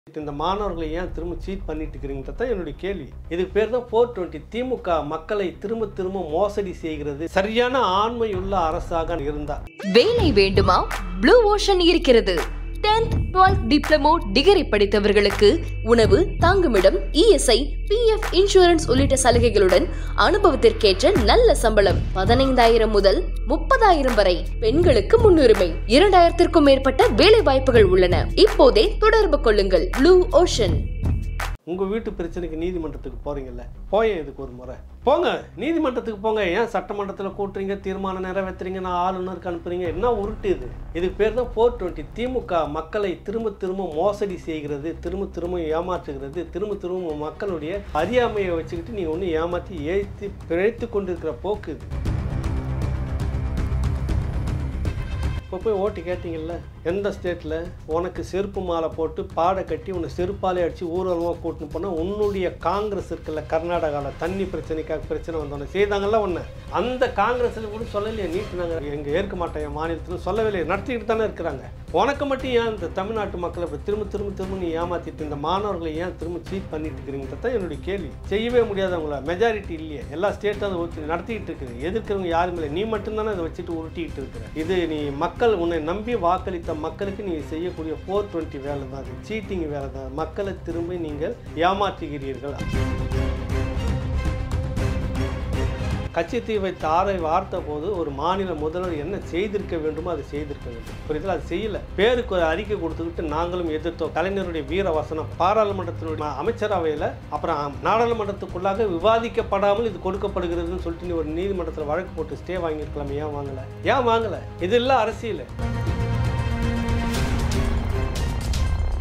இந்த மாணவர்களை ஏன் திரும்ப சீட் பண்ணிட்டு இருக்கிறீங்கன்றது தான் என்னுடைய கேள்வி. இதுக்கு பேர் தான் 420. திமுக மக்களை திரும்ப திரும்ப மோசடி செய்கிறது. சரியான ஆண்மையுள்ள அரசாக இருந்தா வேலை வேண்டுமா? ப்ளூ ஓஷன் இருக்கிறது. 10th 12th டிப்ளமோ டிகிரி படித்தவர்களுக்கு உணவு, தங்குமிடம், இஎஸ்ஐ, பிஎஃப் இன்சூரன்ஸ் உள்ளிட்ட சலுகைகளுடன் அனுபவத்திற்கேற்ற நல்ல சம்பளம் 15,000 முதல் 30,000 வரை. பெண்களுக்கு முன்னுரிமை. 2,000க்கும் மேற்பட்ட வேலை வாய்ப்புகள் உள்ளன. இப்போதே தொடர்பு கொள்ளுங்கள். Blue ocean. உங்க வீட்டு பிரச்சனைக்கு நீதிமன்றத்துக்கு போறீங்கல்ல, போய இதுக்கு ஒரு முறை போங்க, நீதிமன்றத்துக்கு போங்க. ஏன் சட்டமன்றத்தில் கூட்டுறீங்க, தீர்மானம் நிறைவேற்றுறீங்க, நான் ஆளுநருக்கு அனுப்புறீங்க? என்ன உருட்டு இது? இதுக்கு பேர் தான் 420. திமுக மக்களை திரும்ப திரும்ப மோசடி செய்கிறது, திரும்ப திரும்ப ஏமாற்றுகிறது, திரும்ப திரும்ப மக்களுடைய அறியாமையை வச்சுக்கிட்டு நீங்க ஒன்று ஏமாற்றி ஏற்றி பிழைத்து கொண்டிருக்கிற போக்கு இது. இப்போ போய் ஓட்டு கேட்டிங்கல்ல, எந்த ஸ்டேட்டில் உனக்கு செருப்பு மாலை போட்டு பாடை கட்டி உன்னை செருப்பாலே அடித்து ஊர்வலமாக கூட்டின்னு போனால் உன்னுடைய காங்கிரஸ் இருக்குல்ல, கர்நாடகாவில் தண்ணி பிரச்சனைக்காக பிரச்சனை வந்தோன்னே செய்தாங்கல்ல ஒன்று, அந்த காங்கிரஸில் கூட சொல்லலையே நீட்டுனாங்க, எங்கே ஏற்க மாட்டேன் என் மாநிலத்தில் சொல்லவே இல்லை, நடத்திக்கிட்டு தானே இருக்கிறாங்க. உனக்கு மட்டும் ஏன் இந்த தமிழ்நாட்டு மக்களை இப்போ திரும்ப திரும்ப திரும்ப நீ ஏமாற்றிட்டு இந்த மாணவர்களை ஏன் திரும்ப சீட் பண்ணிட்டு இருக்கிறீங்கிறது தான் என்னுடைய கேள்வி. செய்யவே முடியாதவங்கள மெஜாரிட்டி இல்லையே, எல்லா ஸ்டேட்டும் அதை ஒத்து நடத்திக்கிட்டு இருக்குது. எதிர்க்கிறவங்க யாருமே இல்லை, நீ மட்டும்தானே அதை வச்சுட்டு உருட்டிக்கிட்டு இருக்கிற. இது நீ மக்கள் உன்னை நம்பி வாக்களித்த மக்களுக்கு நீ செய்யக்கூடிய 420 வேலை தான், அது சீட்டிங் வேலை தான். மக்களை திரும்ப நீங்கள் ஏமாற்றுகிறீர்கள். கட்சித்தீவை தாரை வார்த்த போது ஒரு மாநில முதல்வர் என்ன செய்திருக்க வேண்டுமோ அதை செய்திருக்க வேண்டும். புரியுதுல? அது செய்யல. பேருக்கு ஒரு அறிக்கை கொடுத்துக்கிட்டு நாங்களும் எதிர்த்தோம். கலைஞருடைய வீர வசனம் பாராளுமன்றத்தினுடைய அமைச்சரவையில் அப்புறம் நாடாளுமன்றத்துக்குள்ளாக விவாதிக்கப்படாமல் இது கொடுக்கப்படுகிறதுன்னு சொல்லிட்டு நீ ஒரு நீதிமன்றத்தில் வழக்கு போட்டு ஸ்டே வாங்கியிருக்கலாம். ஏன் வாங்கலை? இது இல்லை அரசியல்.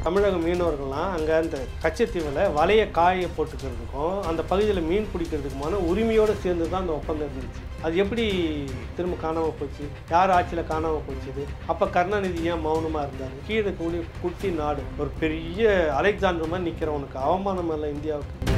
தமிழக மீனவர்கள்லாம் அங்கே அந்த கச்சத்தீவில் வலையை காய போட்டுக்கிறதுக்கும் அந்த பகுதியில் மீன் பிடிக்கிறதுக்குமான உரிமையோடு சேர்ந்து தான் அந்த ஒப்பந்தம் இருந்துச்சு. அது எப்படி திரும்ப காணாமல் போச்சு? யார் ஆட்சியில் காணாமல் போச்சுது? அப்போ கருணாநிதி ஏன் மௌனமாக இருந்தார்? கீழே கூடிய குட்டி நாடு, ஒரு பெரிய அலெக்சாண்டர் மாதிரி நிற்கிறவனுக்கு அவமானம் இல்லை இந்தியாவுக்கு?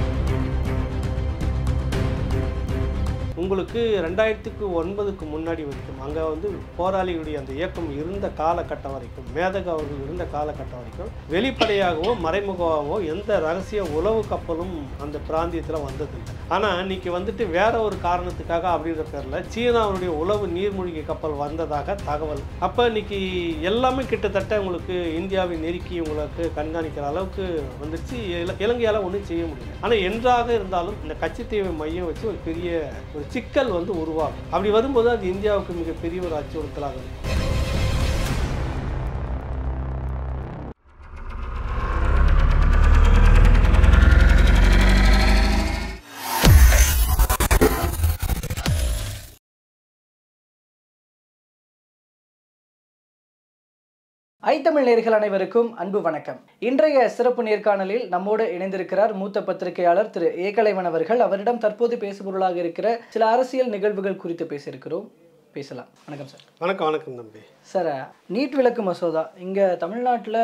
உங்களுக்கு 2009க்கு முன்னாடி வரைக்கும் அங்கே வந்து போராளிகளுடைய அந்த இயக்கம் இருந்த காலகட்டம் வரைக்கும், மேதக அவர்கள் இருந்த காலகட்டம் வரைக்கும் வெளிப்படையாகவோ மறைமுகமாகவோ எந்த ரகசிய உளவு கப்பலும் அந்த பிராந்தியத்தில் வந்ததில்லை. ஆனால் இன்னைக்கு வந்துட்டு வேற ஒரு காரணத்துக்காக அப்படின்ற பேரில் சீனாவுடைய உளவு நீர்மூழ்கி கப்பல் வந்ததாக தகவல். அப்போ இன்னைக்கு எல்லாமே கிட்டத்தட்ட உங்களுக்கு இந்தியாவை நெருக்கி உங்களுக்கு கண்காணிக்கிற அளவுக்கு வந்துச்சு. இலங்கையால் ஒன்றும் செய்ய முடியல. ஆனால் என்றாக இருந்தாலும் இந்த கச்சத்தீவை மையம் வச்சு ஒரு பெரிய ஒரு சிக்கல் வந்து உருவாகும். அப்படி வரும்போது அது இந்தியாவுக்கு மிகப்பெரிய ஒரு அச்சுறுத்தலாக இருக்கும். ஐத்தமிழ் நேயர்கள் அனைவருக்கும் அன்பு வணக்கம். இன்றைய சிறப்பு நேர்காணலில் நம்மோடு இணைந்திருக்கிறார் மூத்த பத்திரிகையாளர் திரு ஏகலைவன் அவர்கள். அவரிடம் தற்போது பேசுபொருளாக இருக்கிற சில அரசியல் நிகழ்வுகள் குறித்து பேசியிருக்கிறோம். பேசலாம். வணக்கம் சார். வணக்கம் தம்பி. சார், நீட் விலக்கு மசோதா இங்கே தமிழ்நாட்டில்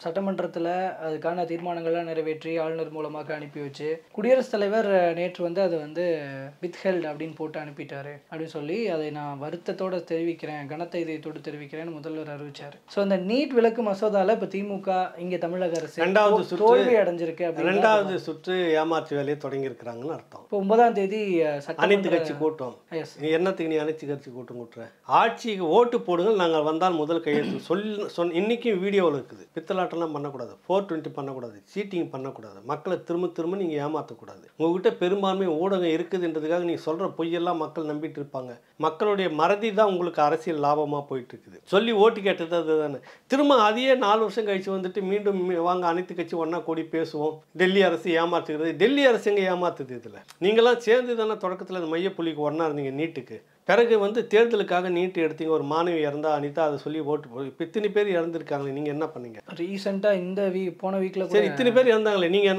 சட்டமன்றத்தில் அதுக்கான தீர்மானங்கள்லாம் நிறைவேற்றி ஆளுநர் மூலமாக அனுப்பி வச்சு குடியரசுத் தலைவர் நேற்று வந்து அதை வந்து வித்ஹெல்ட் அப்படின்னு போட்டு அனுப்பிட்டாரு அப்படின்னு சொல்லி அதை நான் வருத்தத்தோடு தெரிவிக்கிறேன், கனத்த இதயத்தோடு தெரிவிக்கிறேன்னு முதல்வர் அறிவிச்சார். ஸோ அந்த நீட் விலக்கு மசோதாவில் இப்போ திமுக இங்கே தமிழக அரசு தோல்வி அடைஞ்சிருக்கு. ரெண்டாவது சுற்று ஏமாற்று வேலையை தொடங்கி இருக்கிறாங்கன்னு அர்த்தம். இப்போ 9ஆம் தேதி அனைத்து கட்சி கூட்டம். நீ என்னத்துக்கு நீ அனைத்து கட்சி கூட்டம் கூட்டுற? ஆட்சிக்கு ஓட்டு போடுங்கள், நாங்கள் வந்தால் முதல் கையெழுத்து இன்னைக்கும் வீடியோவில் இருக்குது. பித்தலாட்டெல்லாம் பண்ணக்கூடாது, 420 பண்ணக்கூடாது, சீட்டிங் பண்ணக்கூடாது, மக்களை திரும்ப திரும்ப நீங்கள் ஏமாற்றக்கூடாது. உங்ககிட்ட பெரும்பான்மை ஊடகம் இருக்குதுன்றதுக்காக நீங்கள் சொல்கிற பொய்யெல்லாம் மக்கள் நம்பிட்டு இருப்பாங்க. மக்களுடைய மறதி தான் உங்களுக்கு அரசியல் லாபமாக போயிட்டு இருக்குது. சொல்லி ஓட்டு கேட்டது அதுதானே. திரும்ப அதையே 4 வருஷம் கழிச்சு வந்துட்டு மீண்டும் வாங்க அனைத்து கட்சி ஒன்றா கூடி பேசுவோம், டெல்லி அரசு ஏமாற்றுகிறது. டெல்லி அரசு எங்கே ஏமாத்துது? இதில் நீங்களாம் சேர்ந்து தானே தொடக்கத்தில் அந்த மையப்புள்ளிக்கு ஒன்றா இருந்தீங்க. நீட்டுக்கு பிறகு வந்து தேர்தலுக்காக நீட்டு எடுத்தீங்க. ஒரு மாணவி இறந்தா அனிதா, அதை சொல்லி ஓட்டு போய் இப்போ இத்தனை பேர் இறந்துருக்காங்களே, நீங்கள் என்ன பண்ணீங்க? ரீசெண்டாக இந்த போன வீக்கில் சரி இத்தனை பேர் இறந்தாங்களே, நீங்கள்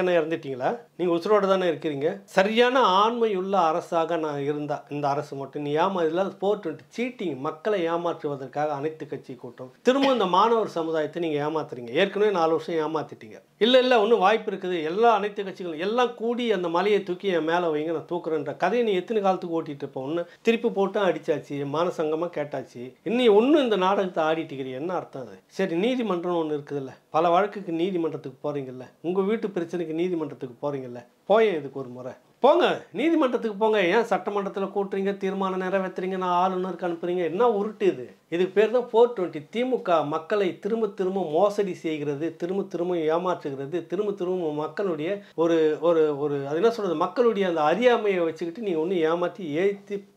என்ன இறந்துட்டீங்களா? நீங்கள் உசுரோடு தானே இருக்கிறீங்க. சரியான ஆண்மையுள்ள அரசாக நான் இருந்தா இந்த அரசு மட்டும் நீ இதில் 420 சீட்டிங், மக்களை ஏமாற்றுவதற்காக அனைத்து கட்சி கூட்டம். திரும்ப இந்த மாணவர் சமுதாயத்தை நீங்கள் ஏமாத்துறீங்க. ஏற்கனவே 4 வருஷம் ஏமாத்திட்டீங்க. இல்லை ஒன்றும் வாய்ப்பு இருக்குது, எல்லா அனைத்து கட்சிகளும் எல்லாம் கூடி அந்த மலையை தூக்கி என் மேலே வைங்க, நான் தூக்குறேன்ற கதையை நீ எத்தனை காலத்துக்கு ஓட்டிட்டு இருப்போம்? ஒன்று கிளிப்பு போட்டு அடிச்சாச்சு, மானசங்கமாக கேட்டாச்சு, இன்னும் ஒன்றும் இந்த நாடகத்தை ஆடிட்டு இருக்கிறீங்க, என்ன அர்த்தம் அது? சரி, நீதிமன்றம் ஒன்று இருக்குதுல்ல, பல வழக்குக்கு நீதிமன்றத்துக்கு போகிறீங்கல்ல, உங்கள் வீட்டு பிரச்சனைக்கு நீதிமன்றத்துக்கு போகிறீங்கல்ல, போயேன் இதுக்கு ஒரு முறை போங்க, நீதிமன்றத்துக்கு போங்க. ஏன் சட்டமன்றத்தில் கூட்டுறீங்க, தீர்மானம் நிறைவேற்றுறீங்க, நான் ஆளுநருக்கு அனுப்புறீங்க, என்ன உருட்டு இது? இதுக்கு பேர் தான் 420. திமுக மக்களை திரும்ப திரும்ப மோசடி செய்கிறது, திரும்ப திரும்ப ஏமாற்றுகிறது, திரும்ப திரும்ப மக்களுடைய ஒரு ஒரு ஒரு அது என்ன சொல்கிறது, மக்களுடைய அந்த அறியாமையை வச்சுக்கிட்டு நீங்கள் ஒன்று ஏமாற்றி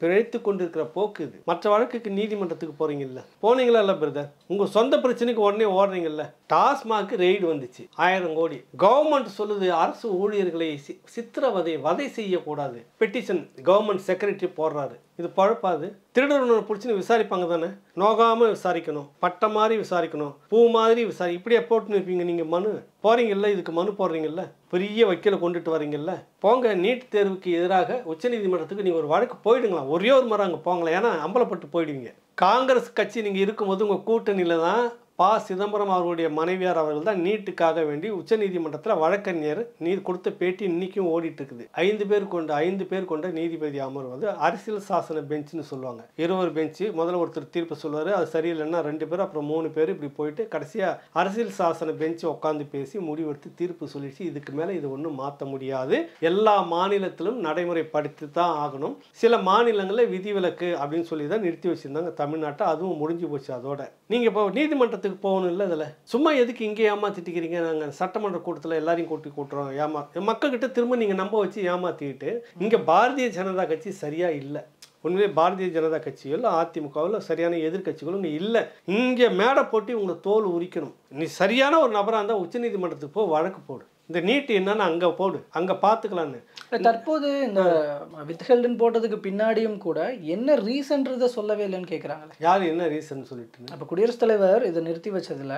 பிழைத்து கொண்டிருக்கிற போக்கு இது. மற்ற வழக்குக்கு நீதிமன்றத்துக்கு போகிறீங்கல்ல, போனீங்களா இல்லை பிரதர்? உங்கள் சொந்த பிரச்சனைக்கு உடனே ஓடுறீங்கல்ல. டாஸ்மாக் ரெய்டு வந்துச்சு, 1000 கோடி. கவர்மெண்ட் சொல்லுது அரசு ஊழியர்களை வதை செய்யக்கூடாது, பெட்டிஷன் கவர்மெண்ட் செக்ரட்டரி போடுறாரு. இது பழப்பாது. திருடனை பிடிச்சின்னு விசாரிப்பாங்க தானே, நோகாமல் விசாரிக்கணும், பட்டை மாதிரி விசாரிக்கணும், பூ மாதிரி இப்படியே போட்டுன்னு இருப்பீங்க. நீங்கள் மனு போகிறீங்கல்ல, இதுக்கு மனு போடுறீங்கல்ல, பெரிய வக்கீலை கொண்டுட்டு வரீங்கல்ல, போங்க. நீட் தேர்வுக்கு எதிராக உச்சநீதிமன்றத்துக்கு நீங்கள் ஒரு வழக்கு போயிடுங்களா, ஒரே ஒரு முறை அங்கே போங்களேன், ஏன்னா அம்பலப்பட்டு போயிடுவீங்க. காங்கிரஸ் கட்சி நீங்கள் இருக்கும்போது உங்கள் கூட்டணியில் தான் சிதம்பரம் அவர்களுடைய மனைவியார் அவர்கள் தான் நீட்டுக்காக வேண்டி உச்சநீதிமன்றத்தில் வழக்கறிஞர் கொடுத்த பேட்டி இன்னைக்கும் ஓடிட்டு இருக்குது. 5 பேர் கொண்ட நீதிபதி அமர்வு வந்து அரசியல் சாசன பெஞ்சுன்னு சொல்லுவாங்க. 20 பெஞ்சு. முதல்ல ஒருத்தர் தீர்ப்பு சொல்லுவார், அது சரியில்லைன்னா 2 பேர், அப்புறம் 3 பேர், இப்படி போயிட்டு கடைசியாக அரசியல் சாசன பெஞ்சு உட்காந்து பேசி முடிவெடுத்து தீர்ப்பு சொல்லிடுச்சு, இதுக்கு மேலே இது ஒன்றும் மாற்ற முடியாது, எல்லா மாநிலத்திலும் நடைமுறைப்படுத்தி தான் ஆகணும், சில மாநிலங்களில் விதிவிலக்கு அப்படின்னு சொல்லி தான் நிறுத்தி வச்சுருந்தாங்க தமிழ்நாட்டை. அதுவும் முடிஞ்சு போச்சு. அதோட நீங்கள் இப்போ நீதிமன்றத்துக்கு போகணும் இல்லை, இதில் சும்மா எதுக்கு இங்கே ஏமாத்திட்டிக்கிறீங்க? நாங்கள் சட்டமன்ற கூட்டத்தில் எல்லாரையும் கூட்டுறோம், மக்கள்கிட்ட திரும்ப நீங்கள் நம்ப வச்சு ஏமாற்றிக்கிட்டு. இங்கே பாரதிய ஜனதா கட்சி சரியாக இல்லை. உண்மையிலே பாரதிய ஜனதா கட்சியோ அதிமுகவில் சரியான எதிர்கட்சிகளும் இங்கே இல்லை. இங்கே மேடை போட்டு உங்களை தோல் உரிக்கணும். நீ சரியான ஒரு நபராக இருந்தால் உச்சநீதிமன்றத்துக்கு போ, வழக்கு போடு. இந்த நீட்டு என்னன்னு அங்கே போடு, அங்கே பார்த்துக்கலான்னு. தற்போது இந்த வித்ஹெல்டன் போட்டதுக்கு பின்னாடியும் கூட என்ன ரீசன்றதை சொல்லவே இல்லைன்னு கேட்குறாங்களே. யார் என்ன ரீசன் சொல்லிட்டு? அப்போ குடியரசுத் தலைவர் இதை நிறுத்தி வச்சதுல,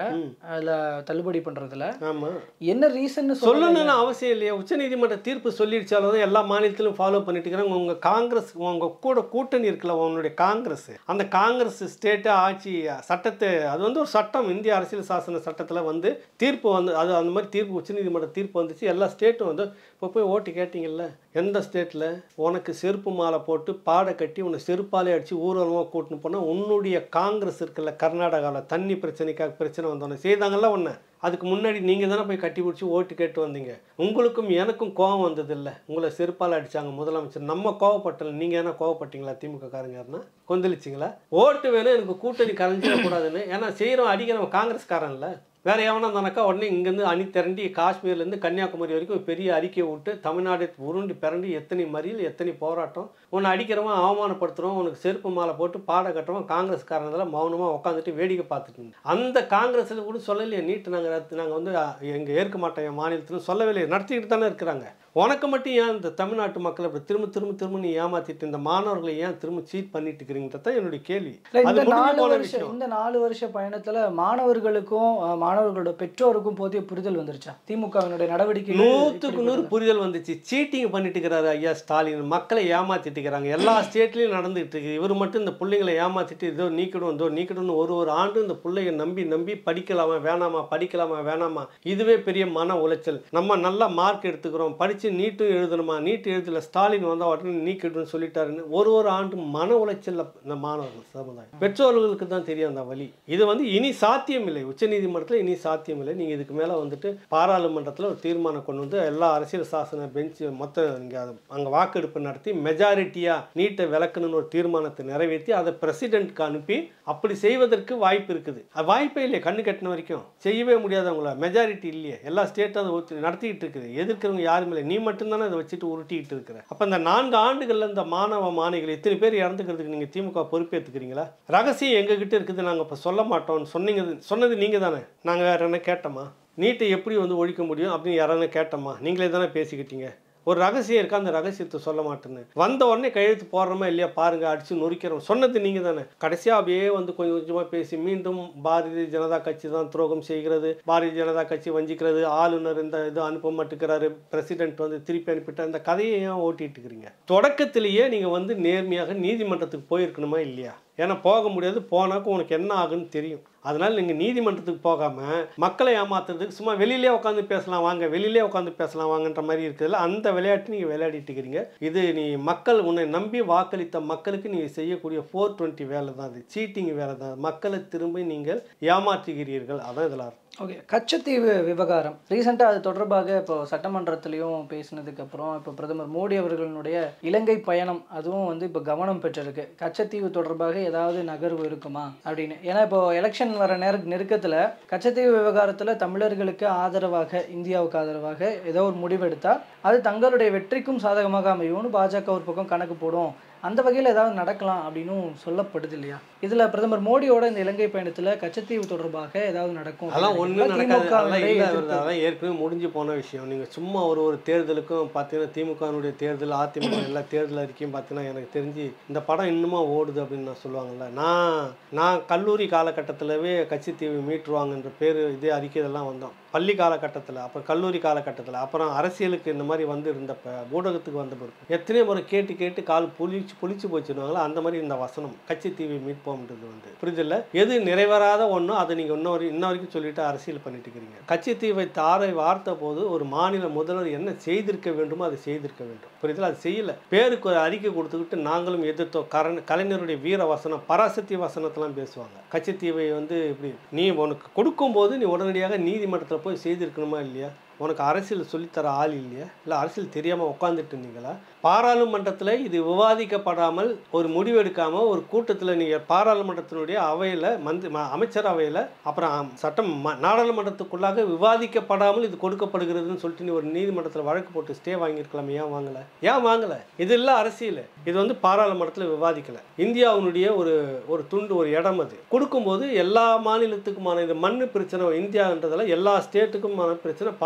அதில் தள்ளுபடி பண்ணுறதுல ஆமாம் என்ன ரீசன் சொல்லணும்னு அவசியம் இல்லையா? உச்சநீதிமன்ற தீர்ப்பு சொல்லிடுச்சாலும் தான் எல்லா மாநிலத்திலும் ஃபாலோ பண்ணிட்டு இருக்கிறாங்க. உங்கள் காங்கிரஸ், உங்கள் கூட கூட்டணி இருக்கல, உன்னுடைய காங்கிரஸ், அந்த காங்கிரஸ் ஸ்டேட்டு ஆட்சி சட்டத்தை, அது வந்து ஒரு சட்டம், இந்திய அரசியல் சாசன சட்டத்தில் வந்து தீர்ப்பு வந்து அது அந்த மாதிரி தீர்ப்பு உச்சநீதிமன்ற தீர்ப்பு வந்துச்சு. எல்லா ஸ்டேட்டும் வந்து இப்போ போய் ஓட்டு கேட்டிங்கல்ல, எந்த ஸ்டேட்டில் உனக்கு செருப்பு மாலை போட்டு பாடை கட்டி உன்னை செருப்பாலே அடித்து ஊர்வலமாக கூட்டின்னு போனால் உன்னுடைய காங்கிரஸ் இருக்குல்ல, கர்நாடகாவில் தண்ணி பிரச்சனைக்காக பிரச்சனை வந்தோன்னே செய்தாங்கல்ல ஒன்று. அதுக்கு முன்னாடி நீங்கள் தானே போய் கட்டி பிடிச்சி ஓட்டு கேட்டு வந்தீங்க. உங்களுக்கும் எனக்கும் கோவம் வந்தது இல்லை, உங்களை செருப்பால் அடித்தாங்க முதலமைச்சர். நம்ம கோவப்பட்டல, நீங்கள் என்ன கோவப்பட்டீங்களா? திமுக காரங்கன்னா கொந்தளிச்சிங்களா? ஓட்டு வேணும் எனக்கு கூட்டணி கலைஞ்சிடக்கூடாதுன்னு. ஏன்னா செய்கிறோம் அடிக்கிறவன் காங்கிரஸ்காரன் இல்லை, வேறு எவனா தானக்கா உடனே இங்கேருந்து அணி திரண்டி காஷ்மீர்லேருந்து கன்னியாகுமரி வரைக்கும் ஒரு பெரிய அறிக்கையை விட்டு தமிழ்நாடு உருண்டு பிறண்டி எத்தனை மறியல், எத்தனை போராட்டம். உன்னை அடிக்கிறவன், அவமானப்படுத்துகிறோம், உனக்கு செருப்பு மாலை போட்டு பாட கட்டுறவன் காங்கிரஸ்காரனெல்லாம் மௌனமாக உட்காந்துட்டு வேடிக்கை பார்த்துட்டு அந்த காங்கிரஸில் கூட சொல்லலையே நீட்டு நாங்கள் வந்து எங்கள் ஏற்க மாட்டோம் என் மாநிலத்தில் சொல்லவே இல்லையே, நடத்திக்கிட்டு தானே இருக்கிறாங்க. உனக்கு மட்டும் ஏன் இந்த தமிழ்நாட்டு மக்களை அப்படி திரும்ப நீ ஏமாத்திட்டு இந்த மாணவர்களை ஏன் திரும்ப சீட் பண்ணிட்டு இருக்கிறீங்கிறது தான் என்னுடைய கேள்வி. இந்த 4 வருஷ பயணத்துல மாணவர்களுக்கும் மாணவர்களோட பெற்றோருக்கும் போதிய புரிதல் வந்துருச்சா? திமுகவினுடைய நடவடிக்கை 100க்கு 100 புரிதல் வந்துச்சு. சீட்டிங் பண்ணிட்டு இருக்கிறாரு ஐயா ஸ்டாலின், மக்களை ஏமாத்திட்டு இருக்கிறாங்க. எல்லா ஸ்டேட்லையும் நடந்துகிட்டு இருக்கு. இவர் மட்டும் இந்த பிள்ளைங்களை ஏமாத்திட்டு இதோ நீக்கிடும் ஒரு ஆண்டு இந்த பிள்ளைங்க நம்பி படிக்கலாமா வேணாமா, இதுவே பெரிய மன உளைச்சல். நம்ம நல்லா மார்க் எடுத்துக்கிறோம், படிச்சு நீட்டும் எழுதணுமா, நீட்டு எழுதல, ஸ்டாலின் வந்தால் உடனே நீக்கிடுன்னு சொல்லிட்டாருன்னு ஒரு ஆண்டு மன உளைச்சல் இந்த மாணவர்கள் சமுதாயம். பெற்றோர்களுக்கு தான் தெரியும் அந்த வழி. இது வந்து இனி சாத்தியம் இல்லை, உச்சநீதிமன்றத்தில் இனி சாத்தியம் இல்லை. நீங்கள் இதுக்கு மேலே வந்துட்டு பாராளுமன்றத்தில் ஒரு தீர்மானம் கொண்டு வந்து எல்லா அரசியல் சாசன பெஞ்சு மொத்தம் இங்கே அங்கே வாக்கெடுப்பு நடத்தி மெஜாரிட்டியாக நீட்டை விளக்கணும்னு ஒரு தீர்மானத்தை நிறைவேற்றி அதை பிரசிடென்ட்க்கு அனுப்பி அப்படி செய்வதற்கு வாய்ப்பு இருக்குது. அது வாய்ப்பே இல்லையே, கண்ணு கட்டின வரைக்கும் செய்யவே முடியாது. அவங்கள மெஜாரிட்டி இல்லையே, எல்லா ஸ்டேட்டும் அதை நடத்திக்கிட்டு இருக்குது. எதிர்க்கிறவங்க யாருமே இல்லை, நீ மட்டும்தானே அதை வச்சுட்டு உருட்டிக்கிட்டு இருக்கிற. அப்போ இந்த 4 ஆண்டுகளில் இந்த மாணவிகள் இத்தனை பேர் இறந்துக்கிறதுக்கு நீங்கள் திமுக பொறுப்பேற்றுக்கிறீங்களா? ரகசியம் எங்ககிட்ட இருக்குது, நாங்கள் இப்போ சொல்ல மாட்டோம்னு சொன்னது நீங்கள் தானே. நாங்கள் வேறு என்ன கேட்டோமா? நீட்டை எப்படி வந்து ஒழிக்க முடியும் அப்படின்னு யாராவது கேட்டோமா? நீங்களே தானே பேசிக்கிட்டீங்க. ஒரு ரகசியம் இருக்கா, அந்த ரகசியத்தை சொல்ல மாட்டேன்னு வந்த உடனே கையெழுத்து போடுறோமா இல்லையா பாருங்க, அடிச்சு நொறுக்கிறோம் சொன்னது நீங்கள் தானே. கடைசியாக அப்படியே வந்து கொஞ்சம் கொஞ்சமாக பேசி மீண்டும் பாரதிய ஜனதா கட்சி தான் துரோகம் செய்கிறது, பாரதிய ஜனதா கட்சி வஞ்சிக்கிறது, ஆளுநர் இந்த இது அனுப்ப மாட்டேங்கிறாரு, பிரசிடென்ட் வந்து திருப்பி அனுப்பிட்டு அந்த கதையை ஏன் ஓட்டிட்டு இருக்கிறீங்க? தொடக்கத்திலேயே நீங்கள் வந்து நேர்மையாக நீதிமன்றத்துக்கு போயிருக்கணுமா இல்லையா? ஏன்னா போக முடியாது, போனாக்க உனக்கு என்ன ஆகுன்னு தெரியும். அதனால் நீங்கள் நீதிமன்றத்துக்கு போகாமல் மக்களை ஏமாத்துறதுக்கு சும்மா வெளியிலே உட்காந்து பேசலாம் வாங்க, வெளியிலே உட்காந்து பேசலாம் வாங்கன்ற மாதிரி இருக்குதுல்ல, அந்த விளையாட்டு நீங்கள் விளையாடிட்டு இருக்கிறீங்க. இது நீ மக்கள் உன்னை நம்பி வாக்களித்த மக்களுக்கு நீங்கள் செய்யக்கூடிய 420 வேலை தான், அது சீட்டிங் வேலை தான். மக்களை திரும்ப நீங்கள் ஏமாற்றுகிறீர்கள், அதான் இதில். ஓகே, கச்சத்தீவு விவகாரம் ரீசெண்டாக அது தொடர்பாக இப்போ சட்டமன்றத்திலையும் பேசினதுக்கப்புறம் இப்போ பிரதமர் மோடி அவர்களுடைய இலங்கை பயணம் அதுவும் வந்து இப்போ கவனம் பெற்றிருக்கு. கச்சத்தீவு தொடர்பாக ஏதாவது நகர்வு இருக்குமா அப்படின்னு. ஏன்னா இப்போ எலெக்ஷன் வர நெருக்கத்தில் கச்சத்தீவு விவகாரத்தில் தமிழர்களுக்கு ஆதரவாக, இந்தியாவுக்கு ஆதரவாக ஏதோ ஒரு முடிவெடுத்தால் அது தங்களுடைய வெற்றிக்கும் சாதகமாக அமையும்னு பாஜக ஒரு பக்கம் கணக்கு போடும். அந்த வகையில் ஏதாவது நடக்கலாம் அப்படின்னும் சொல்லப்படுது இல்லையா? இதில் பிரதமர் மோடியோட இந்த இலங்கை பயணத்தில் கச்சத்தீவு தொடர்பாக ஏதாவது நடக்கும்? அதெல்லாம் ஒன்றும் நடக்காது, அதெல்லாம் ஏற்கனவே முடிஞ்சு போன விஷயம். நீங்கள் சும்மா ஒரு தேர்தலுக்கும் பார்த்தீங்கன்னா திமுகனுடைய தேர்தல், அதிமுக எல்லா தேர்தல் அறிக்கையும் பார்த்தீங்கன்னா எனக்கு தெரிஞ்சு இந்த படம் இன்னுமா ஓடுது அப்படின்னு நான் சொல்லுவாங்கள்ல. நான் கல்லூரி காலகட்டத்திலவே கச்சத்தீவு மீட்டுருவாங்கன்ற பேர் இதே அறிக்கை இதெல்லாம் வந்தோம். பள்ளி காலகட்டத்தில், அப்புறம் கல்லூரி காலகட்டத்தில், அப்புறம் அரசியலுக்கு இந்த மாதிரி வந்து இருந்தப்போ ஊடகத்துக்கு வந்த பிறகு எத்தனையோ முறை கேட்டு கால் புளிச்சு போச்சுருவாங்களா, அந்த மாதிரி இந்த வசனம் கச்சத்தீவை மீட்போம்ன்றது வந்து புரிதல. எது நிறைவேறாத ஒன்றும் அதை நீங்கள் இன்ன வரைக்கும் சொல்லிட்டு அரசியல் பண்ணிட்டு இருக்கிறீங்க. கச்சத்தீவை தாரை வார்த்த போது ஒரு மாநில முதல்வர் என்ன செய்திருக்க வேண்டுமோ அதை செய்திருக்க வேண்டும், புரிதல. அது செய்யலை, பேருக்கு ஒரு அறிக்கை கொடுத்துக்கிட்டு நாங்களும் எதிர்த்தோம். கலைஞருடைய வீர வசனம், பராசக்தி வசனத்தெல்லாம் பேசுவாங்க. கச்சத்தீவை வந்து இப்படி நீ உனக்கு கொடுக்கும்போது நீ உடனடியாக நீதிமன்றத்தில் போய் செய்திருக்கணுமா இல்லையா? உனக்கு அரசியல் சொல்லித்தர ஆள் இல்லையா? இல்லை அரசியல் தெரியாமல் உட்காந்துட்டு இருந்தீங்களா? பாராளுமன்றத்தில் இது விவாதிக்கப்படாமல் ஒரு முடிவெடுக்காமல் ஒரு கூட்டத்தில் நீங்கள் பாராளுமன்றத்தினுடைய அவையில் அமைச்சர் அவையில் அப்புறம் நாடாளுமன்றத்துக்குள்ளாக விவாதிக்கப்படாமல் இது கொடுக்கப்படுகிறதுன்னு சொல்லிட்டு நீ ஒரு நீதிமன்றத்தில் வழக்கு போட்டு ஸ்டே வாங்கியிருக்கலாமே, ஏன் வாங்கலை? இது இல்லை அரசியல். இது வந்து பாராளுமன்றத்தில் விவாதிக்கலை. இந்தியாவினுடைய ஒரு துண்டு, ஒரு இடம். அது கொடுக்கும்போது எல்லா மாநிலத்துக்குமான இது மண் பிரச்சனை இந்தியான்றதெல்லாம் எல்லா ஸ்டேட்டுக்குமான பிரச்சனை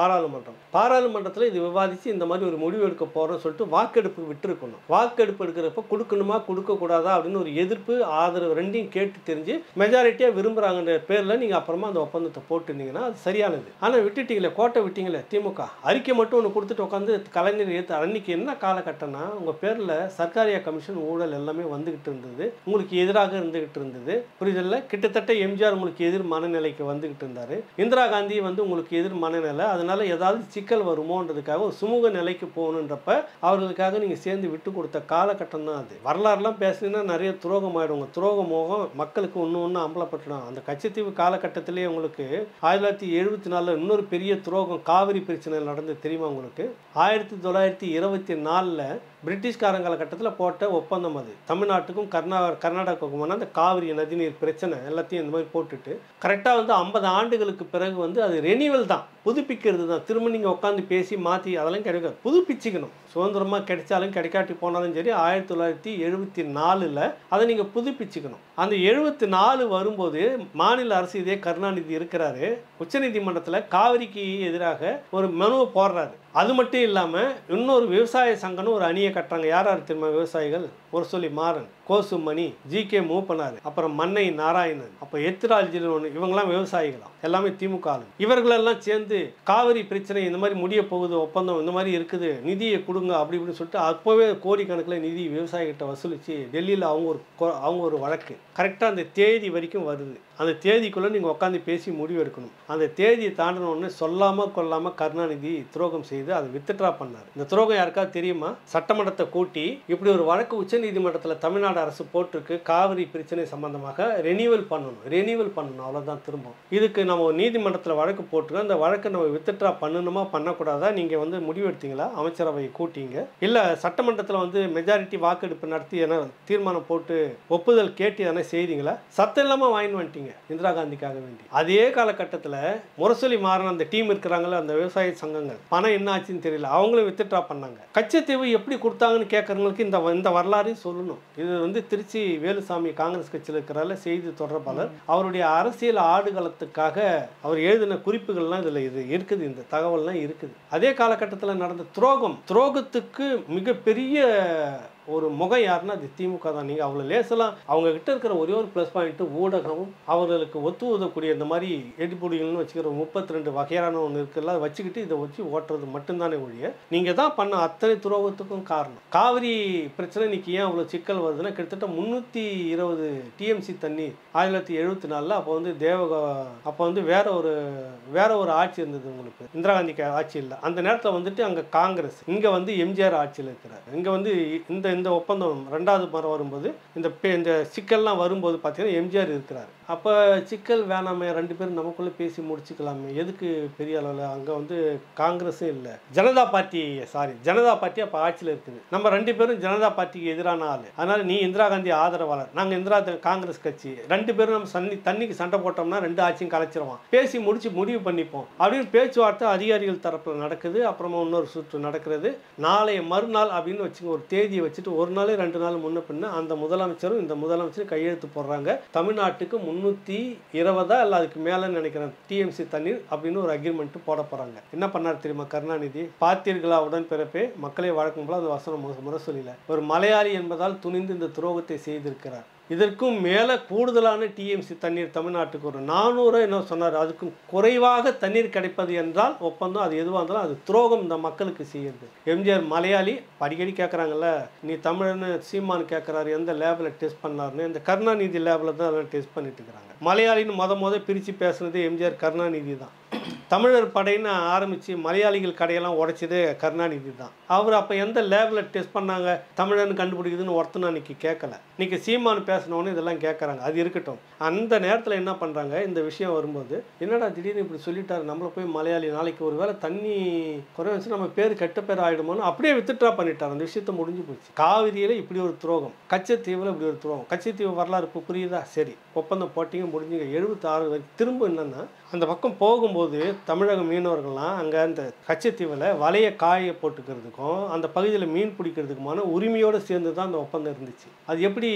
பாராளுமன்றத்தில் இது விவாதித்து இந்த மாதிரி ஒரு முடிவு எடுக்க போகிறோம்னு சொல்லிட்டு வாக்கெடுப்பு விட்டுருக்கணும். வாக்கெடுப்பு எடுக்கிறப்ப கொடுக்கணுமா கொடுக்கக்கூடாதா அப்படின்னு ஒரு எதிர்ப்பு ஆதரவு ரெண்டையும் கேட்டு தெரிஞ்சு மெஜாரிட்டியாக விரும்புகிறாங்கன்ற பேரில் நீங்கள் அப்புறமா அந்த ஒப்பந்தத்தை போட்டுருந்தீங்கன்னா அது சரியானது. ஆனால் விட்டுட்டீங்களே, கோட்டை விட்டீங்களே. திமுக அறிக்கை மட்டும் ஒன்று கொடுத்துட்டு உட்காந்து கலைஞர் ஏற்று அன்னைக்கு என்ன காலகட்டம்னா உங்கள் பேரில் சர்க்காரியா கமிஷன் ஊழல் எல்லாமே வந்துகிட்டு இருந்தது, உங்களுக்கு எதிராக இருந்துகிட்டு இருந்தது, புரிதல்ல. கிட்டத்தட்ட எம்ஜிஆர் உங்களுக்கு எதிர் மனநிலைக்கு வந்துகிட்டு இருந்தார், இந்திரா காந்தி வந்து உங்களுக்கு எதிர் மனநிலை. அதனால ஏதாவது சிக்கல் வருமோன்றதுக்காக ஒரு சுமூக நிலைக்கு போகணுன்றப்ப அவர்களுக்காக நீங்கள் சேர்ந்து விட்டு கொடுத்த காலகட்டம் தான் அது. வரலாறுலாம் பேசுனீங்கன்னா நிறைய துரோகம் ஆகிடுங்க. துரோக மோகம் மக்களுக்கு ஒன்று அம்பலப்பட்டுடும். அந்த கச்சத்தீவு காலகட்டத்திலேயே உங்களுக்கு 1974 இன்னொரு பெரிய துரோகம் காவிரி பிரச்சனை நடந்து தெரியுமா உங்களுக்கு? 1924 பிரிட்டிஷ்காரங்க காலகட்டத்தில் போட்ட ஒப்பந்தம் அது. தமிழ்நாட்டுக்கும் கர்நாடகாவுக்குமான அந்த காவிரி நதிநீர் பிரச்சனை எல்லாத்தையும் இந்த மாதிரி போட்டுட்டு கரெக்டாக வந்து 50 ஆண்டுகளுக்கு பிறகு வந்து அது ரெனிவல் தான், புதுப்பிக்கிறது தான். திரும்ப நீங்கள் உட்காந்து பேசி மாற்றி அதெல்லாம் கிடைக்காது, புதுப்பிச்சுக்கணும். சுதந்திரமாக கிடைச்சாலும் கிடைக்காட்டி போனாலும் சரி 1974 அதை நீங்கள் புதுப்பிச்சுக்கணும். அந்த 74 வரும்போது மாநில அரசு இதே கருணாநிதி இருக்கிறாரு, உச்சநீதிமன்றத்தில் காவிரிக்கு எதிராக ஒரு மனுவை போடுறாரு. அது மட்டும் இல்லாமல் இன்னொரு விவசாய சங்கம்னு ஒரு அணியை கட்டுறாங்க. யார் தெரியுமா விவசாயிகள்? ஒரு சொல்லி மாறன், கோசுமணி, ஜி.கே. மூப்பனார், அப்புறம் மன்னை நாராயணன், அப்போ எத்திராஜில் ஒன்று, இவங்கெல்லாம் விவசாயிகளாம், எல்லாமே திமுக. இவர்களெல்லாம் சேர்ந்து காவிரி பிரச்சனை இந்த மாதிரி முடிய போகுது, ஒப்பந்தம் இந்த மாதிரி இருக்குது, நிதியை கொடுங்க அப்படி இப்படின்னு சொல்லிட்டு அப்போவே கோடிக்கணக்கில் நிதி விவசாயிகிட்ட வசூலித்து டெல்லியில் அவங்க ஒரு வழக்கு கரெக்டாக அந்த தேதி வரைக்கும் வருது. அந்த தேதிக்குள்ளே நீங்கள் உட்காந்து பேசி முடிவு எடுக்கணும். அந்த தேதியை தாண்டினோடனே சொல்லாமல் கொள்ளாமல் கருணாநிதி துரோகம் செய்து அதை வித்ட்ரா பண்ணார். இந்த துரோகம் யாருக்காவது தெரியுமா? சட்டமன்றத்தை கூட்டி இப்படி ஒரு வழக்கு உச்சநீதிமன்றத்தில் தமிழ்நாடு அரசு போட்டிருக்கு, காவிரி பிரச்சனை சம்பந்தமாக ரெனியூவல் பண்ணணும் அவ்வளோதான். திரும்ப இதுக்கு நம்ம நீதிமன்றத்தில் வழக்கு போட்டுருக்கோம், அந்த வழக்கை நம்ம வித்ட்ரா பண்ணணுமா பண்ணக்கூடாதா? நீங்கள் வந்து முடிவு எடுத்தீங்களா? அமைச்சரவை கூட்டிங்க, இல்லை சட்டமன்றத்தில் வந்து மெஜாரிட்டி வாக்கெடுப்பு நடத்தி என்ன தீர்மானம் போட்டு ஒப்புதல் கேட்டு தானே செய்தீங்களா? சத்தம் இல்லாமல் வாங்கி வந்துட்டீங்க இந்திரா காந்திக்காக வேண்டி. அதே காலகட்டத்தில் முரசொலி மாறன் அந்த டீம் இருக்கிறாங்களே, அந்த விவசாய சங்கங்கள் பணம் என்ன ஆச்சுன்னு தெரியல, அவங்களும் வித்ட்ரா பண்ணாங்க. கச்சத்தீவு எப்படி கொடுத்தாங்கன்னு கேட்கறவங்களுக்கு இந்த வரலாறையும் சொல்லணும். இது வந்து திருச்சி வேலுசாமி காங்கிரஸ் கட்சியில் இருக்கிறால செய்தி தொடர்பாளர், அவருடைய அரசியல் ஆடுகளத்துக்காக அவர் எழுதின குறிப்புகள்லாம் இதில் இது இருக்குது, இந்த தகவல்லாம் இருக்குது. அதே காலகட்டத்தில் நடந்த துரோகத்துக்கு மிகப்பெரிய ஒரு முகம் யாருன்னா அது திமுக தான். நீங்கள் அவ்வளோ லேசலாம் அவங்க கிட்ட இருக்கிற ஒரே ஒரு ப்ளஸ் பாயிண்ட்டு ஊடகம், அவர்களுக்கு ஒத்து உதக்கூடிய இந்த மாதிரி எடிப்பொடிகள்னு வச்சுக்கிற 32 வகையான ஒன்று இருக்குல்ல, அதை வச்சுக்கிட்டு இதை வச்சு ஓட்டுறது மட்டும்தானே ஒழிய நீங்கள் தான் பண்ண அத்தனை துரோகத்துக்கும் காரணம். காவிரி பிரச்சனை இன்னைக்கு ஏன் அவ்வளோ சிக்கல் வருதுன்னா, கிட்டத்தட்ட 320 டிஎம்சி தண்ணி 1974 அப்போ வந்து அப்போ வந்து வேற ஒரு ஆட்சி இருந்தது உங்களுக்கு, இந்திரா காந்தி ஆட்சி இல்லை. அந்த நேரத்தில் வந்துட்டு அங்கே காங்கிரஸ், இங்கே வந்து எம்ஜிஆர் ஆட்சியில் இருக்கிறார். இங்கே வந்து இந்த ஒப்பந்தம் 2வது முறை வரும்போது இந்த சிக்கல்லாம் வரும்போது பார்த்தீங்கன்னா எம்ஜிஆர் இருக்கிறார். அப்போ சிக்கல் வேணாமே, 2 பேரும் நமக்குள்ளே பேசி முடிச்சுக்கலாமே, எதுக்கு பெரிய அளவில். அங்கே வந்து காங்கிரஸும் இல்லை, ஜனதா பார்ட்டி அப்போ ஆட்சியில் இருக்குது. நம்ம 2 பேரும் ஜனதா பார்ட்டிக்கு எதிரான ஆள். அதனால் நீ இந்திரா காந்தி ஆதரவாளர், நாங்கள் காங்கிரஸ் கட்சி, 2 பேரும் நம்ம தண்ணிக்கு சண்டை போட்டோம்னா 2 ஆட்சியும் கலைச்சிருவான், பேசி முடிவு பண்ணிப்போம் அப்படின்னு பேச்சுவார்த்தை அதிகாரிகள் தரப்பில் நடக்குது. அப்புறமா இன்னொரு சுற்று நடக்கிறது. நாளைய மறுநாள் அப்படின்னு வச்சுங்க, ஒரு தேதியை வச்சுட்டு 1 நாள் 2 நாள் முன்ன பின்ன அந்த முதலமைச்சரும் இந்த முதலமைச்சரும் கையெழுத்து போடுறாங்க. தமிழ்நாட்டுக்கு 320 அல்ல அதுக்கு மேலேன்னு நினைக்கிறேன் டிஎம்சி தண்ணீர் அப்படின்னு ஒரு அக்ரிமெண்ட் போட போகிறாங்க. என்ன பண்ணார் தெரியுமா கருணாநிதி? பார்த்தீர்களா உடன்பிறப்பே, மக்களை வழக்கம் போல அந்த வசனம் முரசொலியில் ஒரு மலையாளி என்பதால் துணிந்து இந்த துரோகத்தை செய்திருக்கிறார். இதற்கும் மேலே கூடுதலான டிஎம்சி தண்ணீர் தமிழ்நாட்டுக்கு ஒரு 400 என்ன சொன்னார், அதுக்கும் குறைவாக தண்ணீர் கிடைப்பது என்றால் ஒப்பந்தம், அது எதுவாக இருந்தாலும் அது துரோகம் இந்த மக்களுக்கு செய்யுது. எம்ஜிஆர் மலையாளி, அடிக்கடி கேட்குறாங்கல்ல, நீ தமிழன்னு சீமான் கேட்குறாரு, எந்த லேபில் டெஸ்ட் பண்ணாருன்னு. இந்த கருணாநிதி லேபில் தான் அதெல்லாம் டெஸ்ட் பண்ணிட்டு இருக்கிறாங்க. மலையாளின்னு முத பிரித்து பேசுனது எம்ஜிஆர் கருணாநிதி தான். தமிழர் படைன்னு ஆரம்பித்து மலையாளிகள் கடையெல்லாம் உடைச்சது கருணாநிதி தான். அவர் அப்போ எந்த லேபில் டெஸ்ட் பண்ணாங்க தமிழன்னு கண்டுபிடிக்குதுன்னு ஒருத்தனும் அன்றைக்கி கேட்கல. இன்றைக்கி சீமான் பேசினோன்னு இதெல்லாம் கேட்குறாங்க. அது இருக்கட்டும். அந்த நேரத்தில் என்ன பண்ணுறாங்க, இந்த விஷயம் வரும்போது என்னடா திடீர்னு இப்படி சொல்லிட்டாரு, நம்மளை போய் மலையாளி நாளைக்கு ஒரு வேளை தண்ணி குறைஞ்சி நம்ம பேர் கெட்ட பேர் ஆகிடுமோன்னு அப்படியே வித்ட்ரா பண்ணிட்டார். அந்த விஷயத்த முடிஞ்சு போச்சு. காவிரியில் இப்படி ஒரு துரோகம், கச்சத்தீவில் இப்படி ஒரு துரோகம். கச்சத்தீவு வரலாறு இப்போ புரியுதா? சரி, ஒப்பந்தம் போட்டிங்க, முடிஞ்சுங்க. 76 வரைக்கும் திரும்ப என்னென்னா, அந்த பக்கம் போகும்போது தமிழக மீனவர்கள்லாம் அங்கே அந்த கச்சத்தீவில் வலையை காய போட்டுக்கிறதுக்கும் அந்த பகுதியில் மீன் பிடிக்கிறதுக்குமான உரிமையோடு சேர்ந்து தான் அந்த ஒப்பந்தம் இருந்துச்சு. அது எப்படி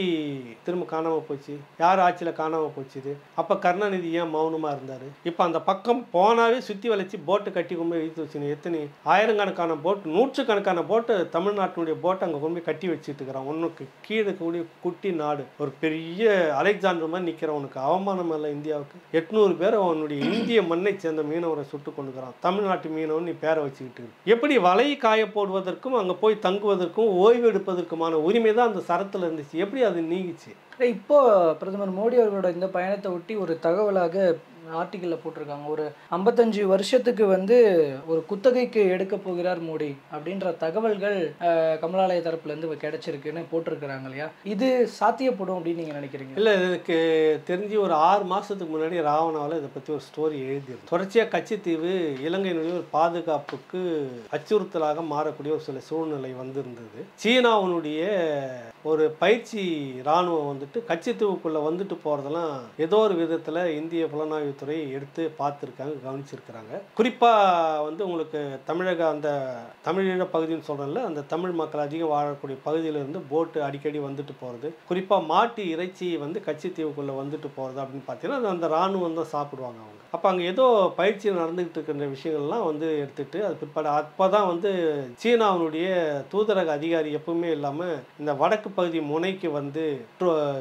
திரும்ப காணாமல் போச்சு? யார் ஆட்சியில் காணாமல் போச்சு? அப்போ கருணாநிதி ஏன் மௌனமாக இருந்தார்? இப்போ அந்த பக்கம் போனாவே சுற்றி வளைச்சி போட்டை கட்டி கொண்டு போய் இழுத்து வச்சுன்னு எத்தனை ஆயிரக்கணக்கான போட்டு, 100கணக்கான போட்டு தமிழ்நாட்டினுடைய போட்டை அங்கே கொண்டு போய் கட்டி வச்சுட்டு இருக்கிறான். ஒன்றுக்கு கீழே கூடிய குட்டி நாடு, ஒரு பெரிய அலெக்சாண்டர் மாதிரி நிற்கிறவனுக்கு அவமானம் இல்லை இந்தியாவுக்கு. 800 பேர் அவனுடைய இந்திய மண்ணை சேர்ந்த மீனவரை சுட்டு கொண்டுக்கிறான். தமிழ்நாட்டு மீனவன் நீ பேரை வச்சுக்கிட்டு எப்படி வலை காய போடுவதற்கும் அங்கே போய் தங்குவதற்கும் ஓய்வு எடுப்பதற்குமான உரிமை தான் அந்த சரத்தில் இருந்துச்சு. எப்படி அது நீங்கிச்சு? இப்போ பிரதமர் மோடி அவர்களோட இந்த பயணத்தை ஒட்டி ஒரு தகவலாக ஆர்டிக்கலில் போட்டிருக்காங்க. ஒரு 55 வருஷத்துக்கு ஒரு குத்தகைக்கு எடுக்க போகிறார் மோடி அப்படின்ற தகவல்கள் கமலாலய தரப்புலேருந்து கிடைச்சிருக்குன்னு போட்டிருக்கிறாங்க இல்லையா? இது சாத்தியப்படும் அப்படின்னு நீங்கள் நினைக்கிறீங்க? இல்லை, இதுக்கு தெரிஞ்சு ஒரு 6 மாதத்துக்கு முன்னாடி ராவணாவில் இதை பற்றி ஒரு ஸ்டோரி எழுதியிருக்கு. தொடர்ச்சியாக கச்சத்தீவு இலங்கையினுடைய ஒரு பாதுகாப்புக்கு அச்சுறுத்தலாக மாறக்கூடிய ஒரு சில சூழ்நிலை இருந்தது. சீனாவுடைய ஒரு பயிற்சி இராணுவம் கச்சத்தீவுக்குள்ளே போகிறதெல்லாம் ஏதோ ஒரு விதத்தில் இந்திய புலனாய்வு துறை எடுத்து பார்த்துருக்காங்க, கவனிச்சிருக்கிறாங்க. குறிப்பாக உங்களுக்கு அந்த தமிழீழ பகுதின்னு சொல்கிறேன்ல, அந்த தமிழ் மக்கள் அதிகம் வாழக்கூடிய பகுதியிலிருந்து போட்டு அடிக்கடி போகிறது, குறிப்பாக மாட்டு இறைச்சி கச்சத்தீவுக்குள்ளே போகிறது அப்படின்னு பார்த்தீங்கன்னா அது அந்த இராணுவம் தான் சாப்பிடுவாங்க அவங்க. அப்போ அங்கே ஏதோ பயிற்சி நடந்துகிட்டு இருக்கிற விஷயங்கள்லாம் எடுத்துகிட்டு அது பிற்பாடு அப்போ தான் சீனாவுடைய தூதரக அதிகாரி எப்பவுமே இல்லாமல் இந்த வடக்கு பகுதி முனைக்கு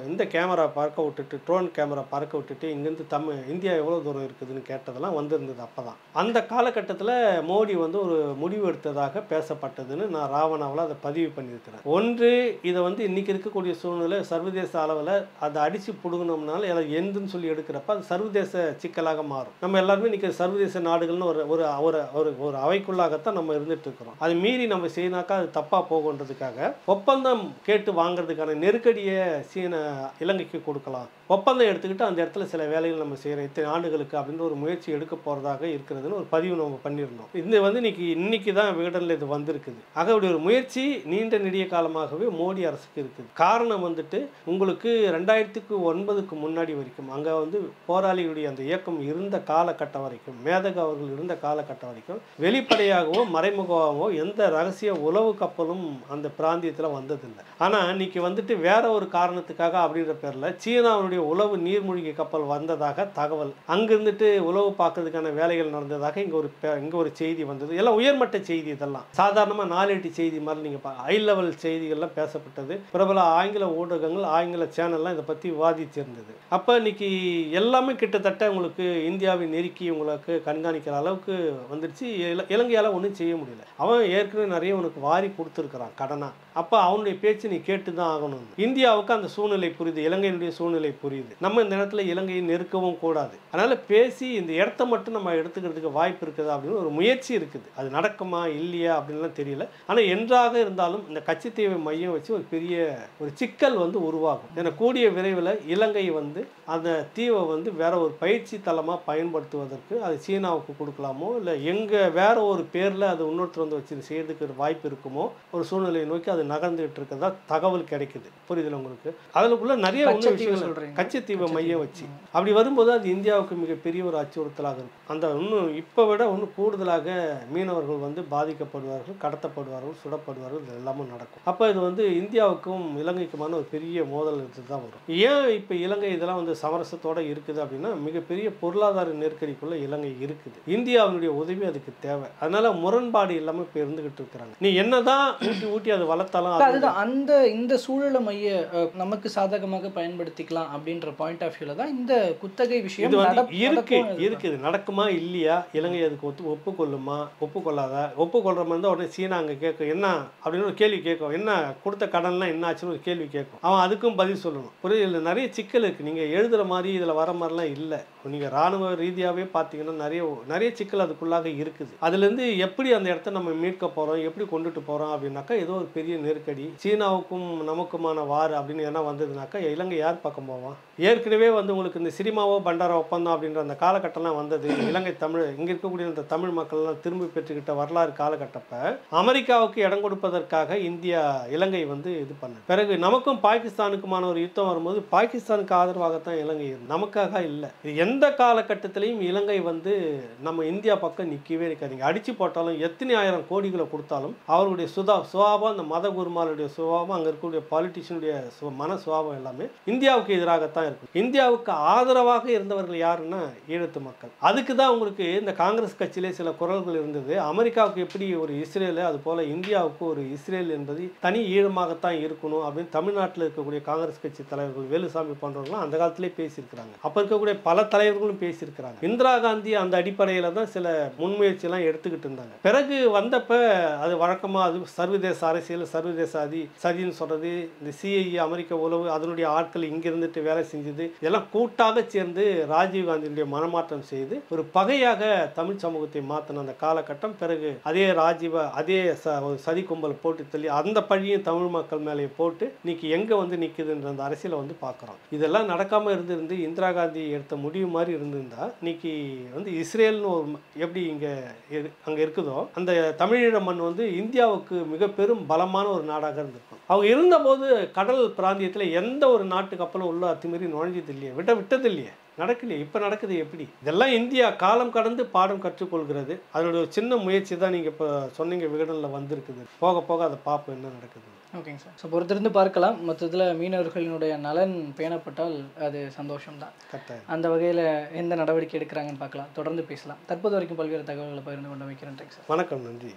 இந்த கேமரா பறக்க விட்டுட்டு, ட்ரோன் கேமரா பறக்க விட்டுட்டு இங்கேருந்து இந்தியா எவ்வளோ தூரம் இருக்குதுன்னு கேட்டதெல்லாம் வந்திருந்தது. அப்போ தான் அந்த காலகட்டத்தில் மோடி ஒரு முடிவு எடுத்ததாக பேசப்பட்டதுன்னு நான் ராவணாவில் அதை பதிவு பண்ணியிருக்கிறேன். ஒன்று, இதை இன்றைக்கி இருக்கக்கூடிய சூழ்நிலை சர்வதேச அளவில் அதை அடித்து பிடுங்கினோம்னால எந்துன்னு சொல்லி எடுக்கிறப்ப அது சர்வதேச சிக்கலாக மாறும். நம்ம எல்லாருமே இன்றைக்கி சர்வதேச நாடுகள்னு ஒரு அவைக்குள்ளாகத்தான் நம்ம இருந்துட்டு இருக்கிறோம். அது மீறி நம்ம செய்யினாக்கா அது தப்பாக போகுன்றதுக்காக ஒப்பந்தம் கேட்டு வாங்கிறதுக்கான நெருக்கடியை இலங்கைக்கு கொடுக்கலாம். ஒப்பந்தம் எடுத்துக்கிட்டு அந்த இடத்துல சில வேலைகள் நம்ம செய்கிறோம் இத்தனை ஆண்டுகளுக்கு அப்படின்ற ஒரு முயற்சி எடுக்க போகிறதாக இருக்கிறதுன்னு ஒரு பதிவு நம்ம பண்ணியிருந்தோம். இது இன்னைக்கு தான் விகடனில் இது வந்திருக்குது. ஆக அப்படி ஒரு முயற்சி நீண்ட நெடிய காலமாகவே மோடி அரசுக்கு இருக்குது. காரணம் உங்களுக்கு 2009க்கு முன்னாடி வரைக்கும் அங்கே போராளிகளுடைய அந்த இயக்கம் இருந்த காலகட்டம் வரைக்கும், மேதகா அவர்கள் இருந்த காலகட்டம் வரைக்கும் வெளிப்படையாகவோ மறைமுகமாகவோ எந்த ரகசிய உளவு கப்பலும் அந்த பிராந்தியத்தில் வந்ததில்லை. ஆனால் இன்னைக்கு வேற ஒரு காரணத்துக்காக அப்படின்ற பேரில் சீனாவுடைய உளவு நீர்மூழ்கி கப்பல் வந்ததாக தகவல். அங்கே இருந்துட்டு உளவு பார்க்கறதுக்கான வேலைகள் நடந்ததாக இங்கே ஒரு செய்தி வந்தது. எல்லாம் உயர்மட்ட செய்தி, இதெல்லாம் சாதாரணமாக நாளேட்டு செய்தி மாதிரி நீங்கள் ஹை லெவல் செய்திகள்லாம் பேசப்பட்டது. பிரபல ஆங்கில ஊடகங்கள், ஆங்கில சேனல்லாம் இதை பற்றி விவாதிச்சிருந்தது. அப்போ இன்னைக்கு எல்லாமே கிட்டத்தட்ட உங்களுக்கு இந்தியாவை நெருக்கி உங்களுக்கு கண்காணிக்கிற அளவுக்கு வந்துடுச்சு. இலங்கையால் ஒன்றும் செய்ய முடியல. அவன் ஏற்கனவே நிறைய உனக்கு வாரி கொடுத்துருக்குறான் கடனா. அப்போ அவனுடைய பேச்சு நீ கேட்டு தான் ஆகணும். இந்தியாவுக்கு அந்த சூழ்நிலை புரியுது, இலங்கையினுடைய சூழ்நிலை புரியுது. நம்ம இந்த நேரத்தில் இலங்கையை நெருக்கவும் கூடாது. அதனால் பேசி இந்த இடத்த மட்டும் நம்ம எடுத்துக்கிறதுக்கு வாய்ப்பு இருக்குதா அப்படின்னு ஒரு முயற்சி இருக்குது. அது நடக்குமா இல்லையா அப்படின்லாம் தெரியல. ஆனால் என்றாக இருந்தாலும் இந்த கச்சத்தீவை மையம் வச்சு ஒரு பெரிய ஒரு சிக்கல் வந்து உருவாகும். ஏன்னா கூடிய விரைவில் இலங்கை வந்து அந்த தீவை வந்து வேற ஒரு பயிற்சி தளமாக பயன்படுத்துவதற்கு அது சீனாவுக்கு கொடுக்கலாமோ, இல்லை எங்கே வேற ஒரு பேரில் அது இன்னொருத்தர் வந்து வச்சு செய்யறதுக்கு ஒரு வாய்ப்பு இருக்குமோ ஒரு சூழ்நிலையை நோக்கி அது நகர்ந்துகிட்டு இருக்கிறதா தகவல் கிடைக்குது. புரியுதுல உங்களுக்கு? அதுக்குள்ள நிறைய விஷயங்கள் கச்சத்தீவை மையம் வச்சு அப்படி வரும்போது அது இந்தியாவுக்கு மிகப்பெரிய ஒரு அச்சுறுத்தலாக இருக்கும். அந்த இன்னும் இப்போ விட இன்னும் கூடுதலாக மீனவர்கள் வந்து பாதிக்கப்படுவார்கள், கடத்தப்படுவார்கள், சுடப்படுவார்கள், இது எல்லாமே நடக்கும். அப்போ இது வந்து இந்தியாவுக்கும் இலங்கைக்குமான ஒரு பெரிய மோதல் தான் வரும். ஏன் இப்போ இலங்கை இதெல்லாம் வந்து சமரசத்தோடு இருக்குது அப்படின்னா மிகப்பெரிய பொருளாதார நெருக்கடிக்குள்ள இலங்கை இருக்குது. இந்தியாவினுடைய உதவி அதுக்கு தேவை. அதனால முரண்பாடு இல்லாமல் இப்போ இருந்துகிட்டு இருக்கிறாங்க. நீ என்னதான் ஊட்டி அது வளர்த்தாலும் அதுதான் அந்த இந்த சூழலை மைய நமக்கு சாதகமாக பயன்படுத்திக்கலாம் அப்படின்ற பாயிண்ட் ஆஃப் வியூல தான் இந்த குத்தகை விஷயம் இருக்குது. நடக்குமா இல்லையா, இலங்கை அதுக்கு ஒப்புக்கொள்ளுமா ஒப்புக்கொள்ளாதா, ஒப்புக்கொள்ற மாதிரி தான் உடனே சீனா அங்கே கேட்கும் என்ன அப்படின்னு ஒரு கேள்வி கேட்கும். என்ன கொடுத்த கடன்லாம் என்ன ஆச்சுன்னு ஒரு கேள்வி கேட்கும். அவன் அதுக்கும் பதில் சொல்லணும். புரியுது? நிறைய சிக்கல் இருக்குது. நீங்கள் எழுதுகிற மாதிரி இதில் வர மாதிரிலாம் இல்லை. நீங்கள் இராணுவ ரீதியாகவே பார்த்தீங்கன்னா நிறைய சிக்கல் அதுக்குள்ளாக இருக்குது. அதுலேருந்து எப்படி அந்த இடத்த நம்ம மீட்க போகிறோம், எப்படி கொண்டுட்டு போகிறோம் அப்படின்னாக்கா ஏதோ ஒரு பெரிய நெருக்கடி, சீனாவுக்கும் நமக்குமான வார் அப்படின்னு என்ன வந்ததுனாக்கா இலங்கை யார் பக்கம் போவான்? ஏற்கனவே வந்து உங்களுக்கு இந்த சினிமாவோ பண்டார ஒப்பந்தம் அப்படின்ற அந்த காலகட்டம்லாம் வந்தது. இலங்கை தமிழ் இங்கே இருக்கக்கூடிய அந்த தமிழ் மக்கள்லாம் திரும்பி பெற்றுக்கிட்ட வரலாறு காலகட்டப்போ அமெரிக்காவுக்கு இடம் கொடுப்பதற்காக இலங்கை வந்து இது பண்ணு. பிறகு நமக்கும் பாகிஸ்தானுக்குமான ஒரு யுத்தம் வரும்போது பாகிஸ்தானுக்கு ஆதரவாகத்தான் இலங்கை இருக்கு, நமக்காக இல்லை. இது எந்த காலகட்டத்திலையும் இலங்கை வந்து நம்ம இந்தியா பக்கம் நிற்கவே இருக்காதீங்க. அடிச்சு போட்டாலும் எத்தனை ஆயிரம் கோடிகளை கொடுத்தாலும் அவருடைய சுபாவம், அந்த மத குருமாருடைய சுபாவம், அங்கே இருக்கக்கூடிய பாலிட்டிஷியனுடைய மன சுபாவம் எல்லாமே இந்தியாவுக்கு எதிராகத்தான் இருக்கும். இந்தியாவுக்கு ஆதரவாக இருந்தவர்கள் யாருன்னா ஈழத்து மக்கள். அதுக்கு தான் உங்களுக்கு இந்த காங்கிரஸ் கட்சியிலே சில குரல்கள் இருந்தது. அமெரிக்காவுக்கு எப்படி ஒரு இஸ்ரேல், அது போல இந்தியாவுக்கு ஒரு இஸ்ரேல் என்பது தனி ஈழமாகத்தான் இருக்கணும் அப்படின்னு தமிழ்நாட்டில் இருக்கக்கூடிய காங்கிரஸ் கட்சி தலைவர்கள் வேலுசாமி போன்றவர்களும் அந்த காலத்திலே பேசியிருக்கிறாங்க. அப்போ இருக்கக்கூடிய பல தலைவர்களும் பேசியிருக்கிறாங்க. இந்திரா காந்தி அந்த அடிப்படையில் தான் சில முன்முயற்சியெல்லாம் எடுத்துக்கிட்டு இருந்தாங்க. பிறகு வந்தப்ப அது வழக்கமாக அது சர்வதேச அரசியல், சர்வதேச சதின்னு சொல்றது, இந்த சிஐஏ அமெரிக்க உளவு அதனுடைய ஆட்கள் இங்க இருந்துட்டு வேலை செஞ்சது, இதெல்லாம் கூட்டாக சேர்ந்து ராஜீவ் காந்தியுடைய மனமாற்றம் செய்து ஒரு பகையாக தமிழ் சமூகத்தை மாற்றின அந்த காலகட்டம். பிறகு அதே சதி கும்பல் போட்டு தள்ளி அந்த பழியும் தமிழ் மக்கள் மேலே போட்டு இன்னைக்கு எங்க வந்து நிற்குதுன்ற அந்த அரசியலை வந்து பார்க்குறோம். இதெல்லாம் நடக்காம இருந்து இந்திரா காந்தி எடுத்த முடிவு மாதிரி இருந்திருந்தா இன்னைக்கு வந்து இஸ்ரேல்னு ஒரு எப்படி அங்கே இருக்குதோ அந்த தமிழீழ மண் வந்து இந்தியாவுக்கு மிக பெரும் பலமான ஒரு நாடாக இருந்திருக்கும். அவங்க இருந்தபோது கடல் பிராந்தியத்தில் எந்த ஒரு நாட்டு கப்பலும் உள்ள அத்துமீறி நுழைஞ்சது இல்லையே, விட்டது இல்லையே, நடக்கலையே. இப்போ நடக்குது எப்படி? இதெல்லாம் இந்தியா காலம் கடந்து பாடம் கற்றுக்கொள்கிறது. அதோட ஒரு சின்ன முயற்சி தான் நீங்கள் இப்போ சொன்னீங்க விகடனில் வந்திருக்குது. போக போக அதை பார்ப்போம் என்ன நடக்குது. ஓகேங்க சார். ஸோ பொறுத்திருந்து பார்க்கலாம். மொத்தத்தில் மீனவர்களினுடைய நலன் பேணப்பட்டால் அது சந்தோஷம்தான். கரெக்டாக அந்த வகையில் எந்த நடவடிக்கை எடுக்கிறாங்கன்னு பார்க்கலாம். தொடர்ந்து பேசலாம். தற்போது வரைக்கும் பல்வேறு தகவல்களை பகிர்ந்து கொண்டு வைக்கிறேன் சார். வணக்கம், நன்றி.